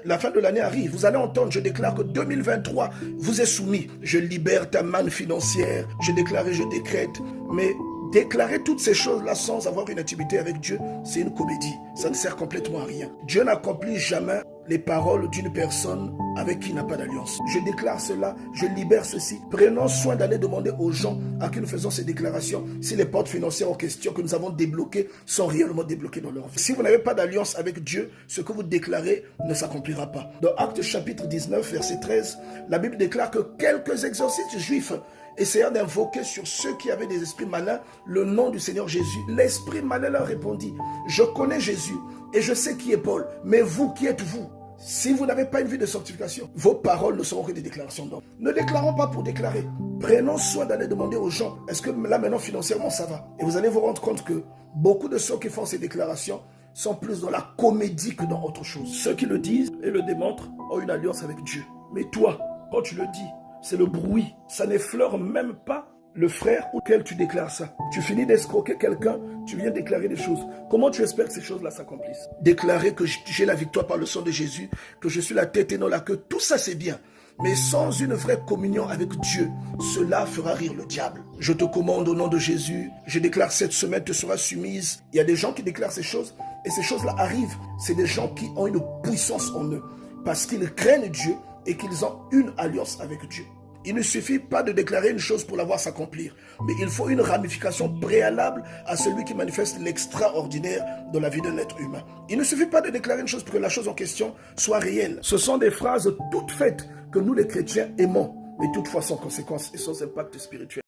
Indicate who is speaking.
Speaker 1: La fin de l'année arrive. Vous allez entendre, je déclare que 2023 vous est soumis. Je libère ta manne financière. Je déclare et je décrète. Mais déclarer toutes ces choses-là sans avoir une intimité avec Dieu, c'est une comédie. Ça ne sert complètement à rien. Dieu n'accomplit jamais les paroles d'une personne avec qui il n'a pas d'alliance. Je déclare cela, je libère ceci. Prenons soin d'aller demander aux gens à qui nous faisons ces déclarations si les portes financières en question que nous avons débloquées sont réellement débloquées dans leur vie. Si vous n'avez pas d'alliance avec Dieu, ce que vous déclarez ne s'accomplira pas. Dans Actes chapitre 19, verset 13, la Bible déclare que quelques exorcistes juifs essayant d'invoquer sur ceux qui avaient des esprits malins le nom du Seigneur Jésus. L'esprit malin leur répondit, je connais Jésus et je sais qui est Paul, mais vous, qui êtes-vous? Si vous n'avez pas une vie de sanctification, vos paroles ne seront que des déclarations d'hommes. Ne déclarons pas pour déclarer. Prenons soin d'aller demander aux gens, est-ce que là maintenant financièrement ça va? Et vous allez vous rendre compte que beaucoup de ceux qui font ces déclarations sont plus dans la comédie que dans autre chose. Ceux qui le disent et le démontrent ont une alliance avec Dieu. Mais toi, quand tu le dis, c'est le bruit. Ça n'effleure même pas le frère auquel tu déclares ça. Tu finis d'escroquer quelqu'un, tu viens déclarer des choses. Comment tu espères que ces choses-là s'accomplissent? Déclarer que j'ai la victoire par le sang de Jésus, que je suis la tête et non la queue, tout ça c'est bien. Mais sans une vraie communion avec Dieu, cela fera rire le diable. Je te commande au nom de Jésus, je déclare cette semaine te sera soumise. Il y a des gens qui déclarent ces choses et ces choses-là arrivent. C'est des gens qui ont une puissance en eux parce qu'ils craignent Dieu et qu'ils ont une alliance avec Dieu. Il ne suffit pas de déclarer une chose pour la voir s'accomplir, mais il faut une ramification préalable à celui qui manifeste l'extraordinaire dans la vie d'un être humain. Il ne suffit pas de déclarer une chose pour que la chose en question soit réelle. Ce sont des phrases toutes faites que nous les chrétiens aimons, mais toutefois sans conséquence et sans impact spirituel.